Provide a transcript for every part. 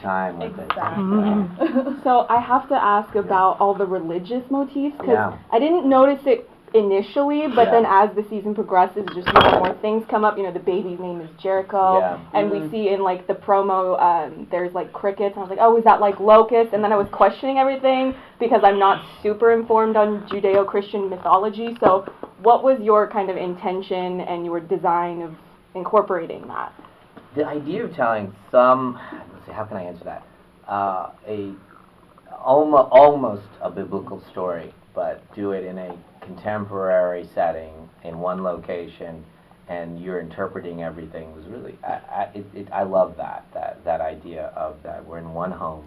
time with it. Exactly. So I have to ask about all the religious motifs, because Yeah. I didn't notice it initially, but Yeah. then as the season progresses, just more and more things come up. You know, the baby's name is Jericho, Yeah. and we see in like the promo, there's like crickets, and I was like, oh, is that like locusts? And then I was questioning everything because I'm not super informed on Judeo-Christian mythology. So what was your kind of intention and your design of incorporating that? The idea of telling some, let's see, how can I answer that? A almost a biblical story, but do it in a contemporary setting in one location, and you're interpreting everything was really. I love that idea of that we're in one home,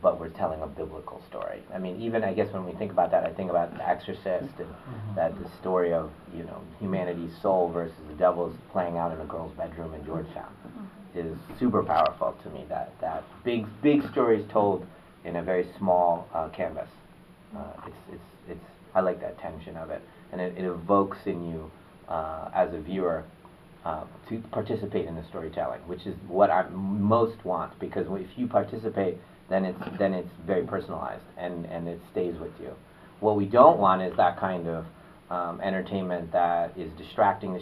but we're telling a biblical story. I mean, even I guess when we think about that, I think about The Exorcist and that the story of humanity's soul versus the devil's playing out in a girl's bedroom in Georgetown is super powerful to me. That big stories told in a very small canvas. It's I like that tension of it, and it evokes in you as a viewer to participate in the storytelling, which is what I most want, because if you participate, then it's very personalized and it stays with you. What we don't want is that kind of entertainment that is distracting,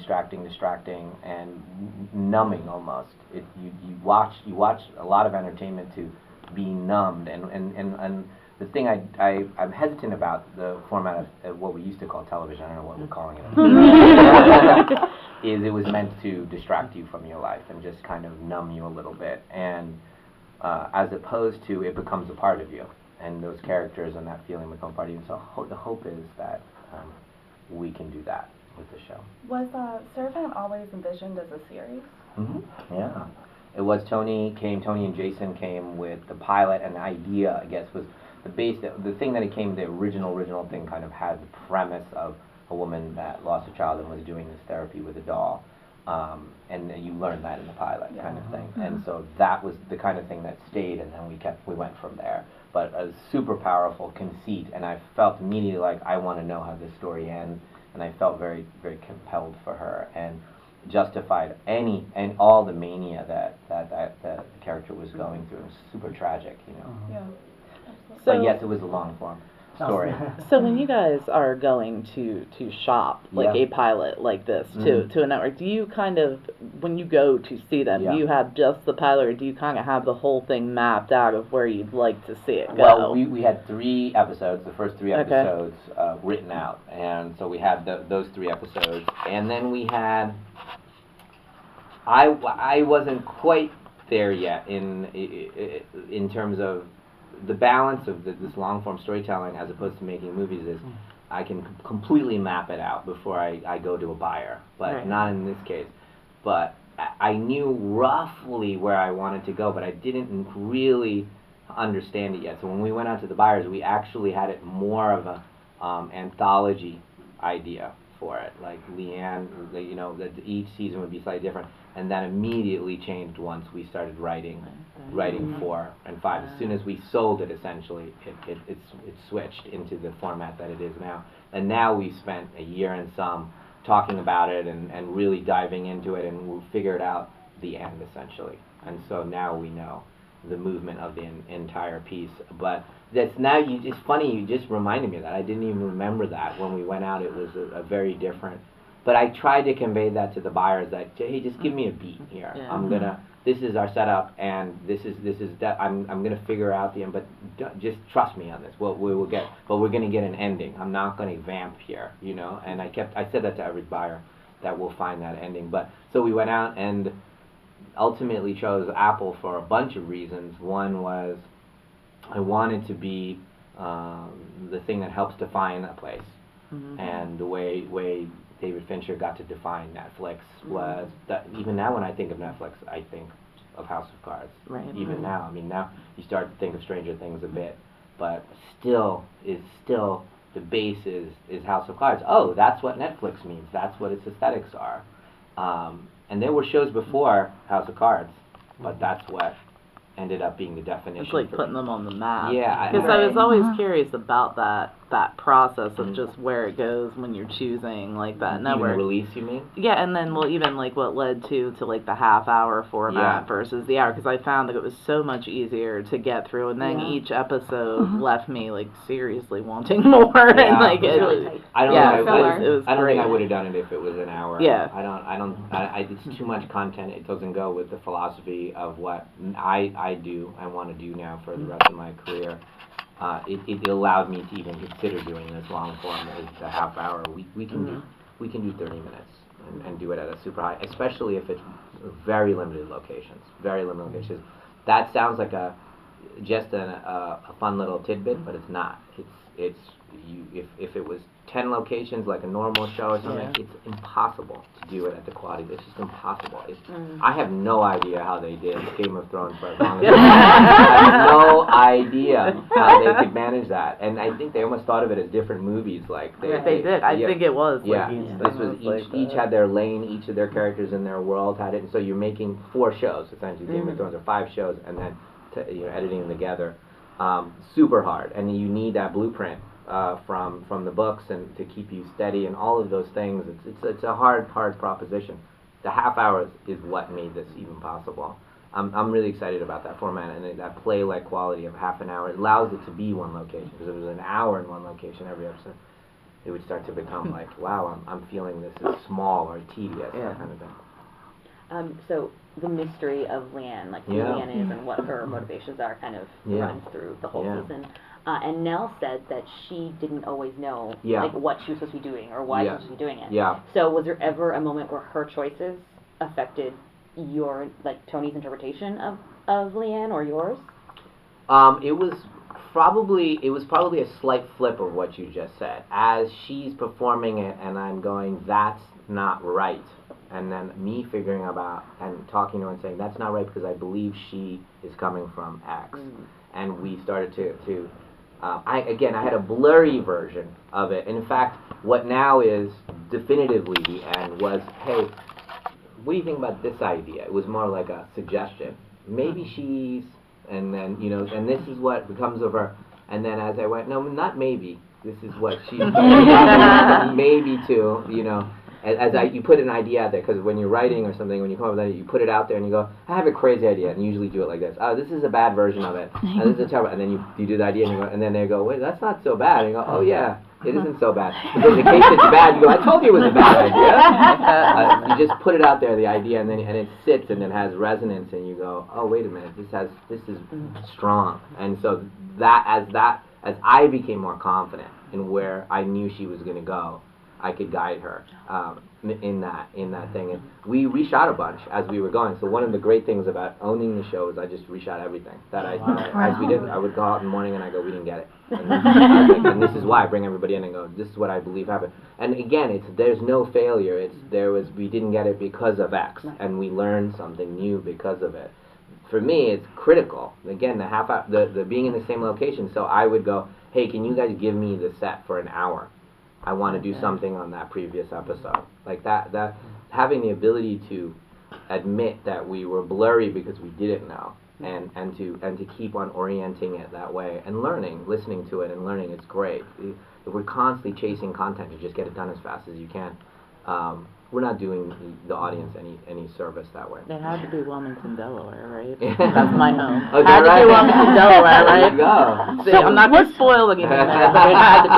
and numbing almost. You watch a lot of entertainment to be numbed, and the thing I'm hesitant about the format of what we used to call television, I don't know what we're calling it, is it was meant to distract you from your life and just kind of numb you a little bit, and as opposed to it becomes a part of you, and those characters and that feeling become part of you. So the hope is that we can do that with the show. Was Servant always envisioned as a series? Yeah. It was Tony and Jason came with the pilot, and the idea, I guess, was the base, the thing that it came, the original thing kind of had the premise of a woman that lost a child and was doing this therapy with a doll. And you learn that in the pilot kind of thing. And so that was the kind of thing that stayed, and then we went from there. But a super powerful conceit, and I felt immediately like I want to know how this story ends, and I felt very, very compelled for her, and justified all the mania that the character was going through. It was super tragic, Yeah. But yes, it was a long form story. So when you guys are going to shop like a pilot like this to a network, do you kind of, when you go to see them, do you have just the pilot, or do you kind of have the whole thing mapped out of where you'd like to see it go? Well, we had 3 episodes, the first 3 episodes written out, and so we had those 3 episodes, and then we had, I wasn't quite there yet in terms of the balance of this long-form storytelling as opposed to making movies is I can completely map it out before I go to a buyer, but not in this case. But I knew roughly where I wanted to go, but I didn't really understand it yet. So when we went out to the buyers, we actually had it more of a anthology idea for it. Like Leanne, that each season would be slightly different, and that immediately changed once we started writing 4 and 5. As soon as we sold it, essentially, it switched into the format that it is now. And now we've spent a year and some talking about it and really diving into it, and we'll figure it out the end, essentially. And so now we know the movement of the entire piece. But that's now, it's funny, you just reminded me of that. I didn't even remember that when we went out. It was a very different. But I tried to convey that to the buyers that, hey, just give me a beat here. Yeah. This is our setup, and I'm gonna figure out the end, but just trust me on this. But we're gonna get an ending. I'm not gonna vamp here, And I said that to every buyer, that we'll find that ending. But so we went out and ultimately chose Apple for a bunch of reasons. One was I wanted to be the thing that helps define a place, and the way David Fincher got to define Netflix was that even now when I think of Netflix, I think of House of Cards. Right. Even now, now you start to think of Stranger Things a bit, but still the base is House of Cards. Oh, that's what Netflix means. That's what its aesthetics are. And there were shows before House of Cards, but that's what ended up being the definition. It's like putting them on the map. Yeah. Because I was always curious about that that process of just where it goes when you're choosing like that network. Even the release, you mean? Yeah, and then even like what led to like the half-hour format versus the hour, because I found that it was so much easier to get through, and then each episode left me like seriously wanting more. And like it was really tight. I don't Yeah, think it was I don't great. think I would have done it if it was an hour. Yeah. It's too much content. It doesn't go with the philosophy of what I want to do now for the rest of my career. It allowed me to even consider doing this long form as a half hour. We can do 30 minutes and do it at a super high, especially if it's very limited locations. Very limited locations. That sounds like just a fun little tidbit, but it's not. If it was 10 locations like a normal show or something, it's impossible to do it at the quality. It's just impossible. I have no idea how they did Game of Thrones for as long as I have no idea how they could manage that. And I think they almost thought of it as different movies. Like they did. I think it was. Yeah, this was each had their lane. Each of their characters in their world had it. And so you're making 4 shows essentially. Game of Thrones are 5 shows, and then editing them together. Super hard, and you need that blueprint from the books and to keep you steady and all of those things. It's a hard proposition. The half hour is what made this even possible. I'm really excited about that format and that play-like quality of half an hour. It allows it to be one location, because if it was an hour in one location every episode, it would start to become like, wow, I'm feeling this is small or tedious, that kind of thing. So the mystery of Leanne, like who Leanne is and what her motivations are, kind of runs through the whole season. And Nell said that she didn't always know like what she was supposed to be doing or why she was supposed to be doing it. Yeah. So was there ever a moment where her choices affected your, like, Tony's interpretation of Leanne or yours? It was probably a slight flip of what you just said. As she's performing it and I'm going, that's not right. And then me figuring about and talking to her and saying, that's not right because I believe she is coming from X. And we started to I had a blurry version of it. And in fact, what now is definitively the end was, hey, what do you think about this idea? It was more like a suggestion. Maybe she's, and then, and this is what becomes of her. And then as I went, no, not maybe. This is what she's maybe too, you put an idea out there, because when you're writing or something, when you come up with an idea, you put it out there and you go, I have a crazy idea, and you usually do it like this. Oh, this is a bad version of it. And this is a terrible. And then you do the idea, and you go, and then they go, wait, that's not so bad. And you go, oh yeah, it isn't so bad. Because in case it's bad, you go, I told you it was a bad idea. You just put it out there, the idea, and it sits and it has resonance, and you go, oh wait a minute, this is strong. And so as I became more confident in where I knew she was going to go, I could guide her in that thing. And we reshot a bunch as we were going. So one of the great things about owning the show is I just reshot everything. As we did, I would go out in the morning and I go, we didn't get it. And this is why I bring everybody in and go, this is what I believe happened. And again, there's no failure. We didn't get it because of X, and we learned something new because of it. For me, it's critical. Again, the being in the same location. So I would go, hey, can you guys give me the set for an hour? I want to do something on that previous episode. Like that having the ability to admit that we were blurry because we didn't know, and to keep on orienting it that way and listening to it and learning, it's great. If we're constantly chasing content to just get it done as fast as you can, we're not doing the audience any service that way. It had to be Wilmington, Delaware, right? That's my home. Okay, had to be Wilmington, Delaware, right? There you go. See, I'm not going to spoil anything there, but it had to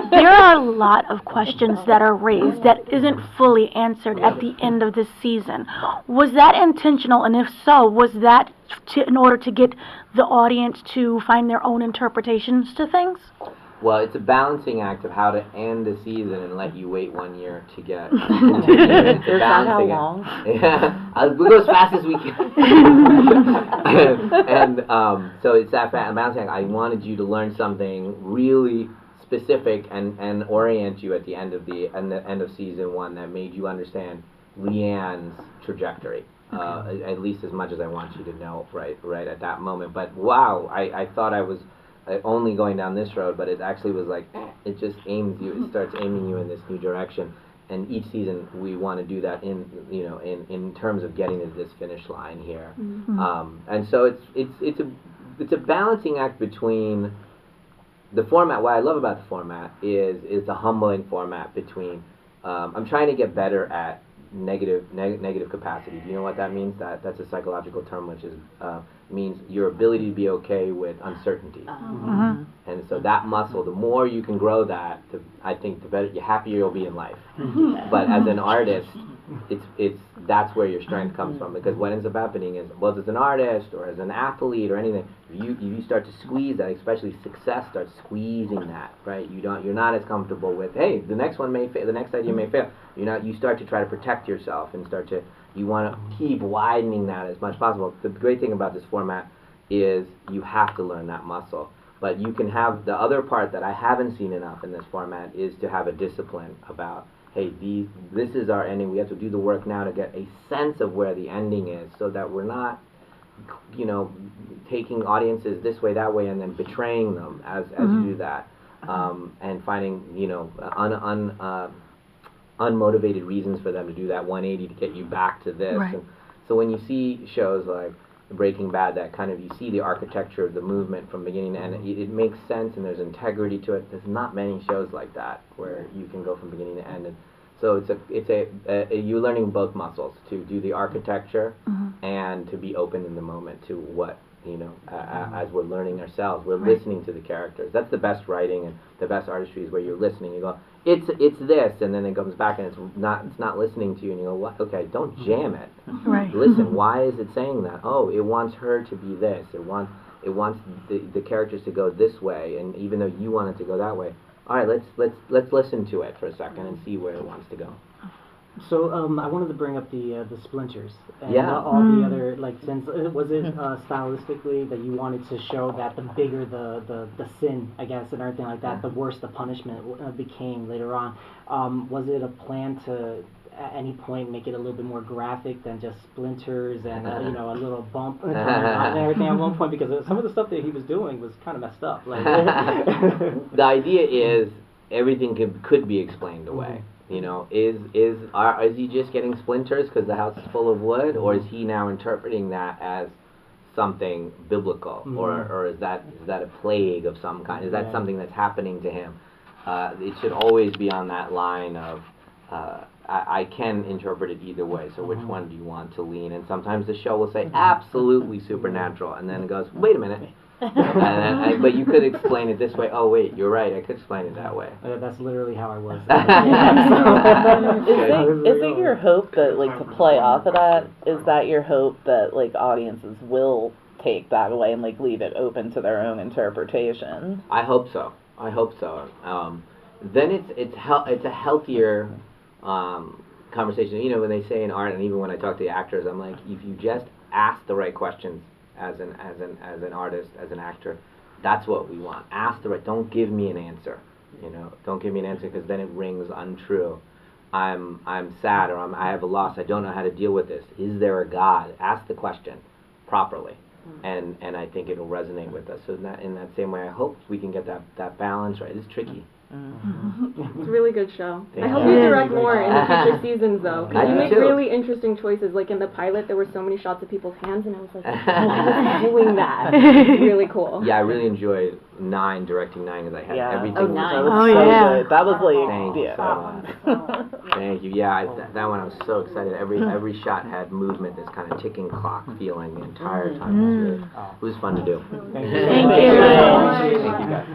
be. There are a lot of questions that are raised that isn't fully answered at the end of this season. Was that intentional, and if so, was that in order to get the audience to find their own interpretations to things? Well, it's a balancing act of how to end the season and let you wait 1 year to get. It's a balancing act. Yeah, we'll go as fast as we can. and so it's that balancing act. I wanted you to learn something really specific and orient you at the end of season 1 that made you understand Leanne's trajectory. At least as much as I want you to know right at that moment. But wow, I thought I was only going down this road, but it actually was like, it just it starts aiming you in this new direction. And each season we want to do that in terms of getting to this finish line here. And so it's a balancing act between the format, what I love about the format is it's a humbling format between, I'm trying to get better at negative capacity. Do you know what that means? That's a psychological term, which is means your ability to be okay with uncertainty. And so that muscle, the more you can grow that, I think the better, the happier you'll be in life. But as an artist, that's where your strength comes from, because what ends up happening is, well, as an artist or as an athlete or anything, you start to squeeze that, especially success starts squeezing that, right? You're not as comfortable with, hey, the next one may fail, the next idea may fail. You start to try to protect yourself and you want to keep widening that as much as possible. The great thing about this format is you have to learn that muscle. But you can have the other part that I haven't seen enough in this format is to have a discipline about, hey, this is our ending. We have to do the work now to get a sense of where the ending is, so that we're not, taking audiences this way, that way, and then betraying them as you do that, and finding, unmotivated reasons for them to do that 180 to get you back to this. Right. And so when you see shows like Breaking Bad, that kind of, you see the architecture of the movement from beginning to end, it makes sense and there's integrity to it. There's not many shows like that where you can go from beginning to end. And so you're learning both muscles, to do the architecture and to be open in the moment to what, as we're learning ourselves, we're listening to the characters. That's the best writing and the best artistry, is where you're listening. You go, it's this, and then it comes back and it's not listening to you, and you go, what? Okay, don't jam it. Right. Listen, why is it saying that? Oh, it wants her to be this. It wants the characters to go this way, and even though you want it to go that way, all right, let's listen to it for a second and see where it wants to go. So I wanted to bring up the splinters and all the other, since was it stylistically that you wanted to show that the bigger the sin, I guess, and everything like that, the worse the punishment became later on. Was it a plan to at any point make it a little bit more graphic than just splinters and a little bump and everything at one point, because some of the stuff that he was doing was kind of messed up. The idea is everything could be explained away. Is he just getting splinters because the house is full of wood, or is he now interpreting that as something biblical, or is that a plague of some kind? Is that something that's happening to him? It should always be on that line of I can interpret it either way. So which one do you want to lean? And sometimes the show will say absolutely supernatural, and then it goes, wait a minute. But you could explain it this way. Oh wait, you're right. I could explain it that way. That's literally how I was. Is it your hope that, to play off of that, is that your hope that audiences will take that away and leave it open to their own interpretation? I hope so. Then it's a healthier conversation. When they say in art, and even when I talk to the actors, I'm like, if you just ask the right questions as an artist, as an actor, that's what we want. Ask the right. Don't give me an answer. Don't give me an answer, because then it rings untrue. I'm sad, or I have a loss. I don't know how to deal with this. Is there a God? Ask the question properly, and I think it'll resonate with us. So in that same way, I hope we can get that balance right. It's tricky. It's a really good show. Thank I hope you. you direct more in the future seasons, though, because you make too. really interesting choices. Like in the pilot, there were so many shots of people's hands, and I was like, why was he doing that? It's really cool. Yeah, I really enjoyed directing 9, because I had everything. Oh, nice. That was so good. That was Thank you so much. Thank you. Yeah, that one I was so excited. Every shot had movement, this kind of ticking clock feeling the entire time. It was fun to do. Thank Thank you. Thank you guys.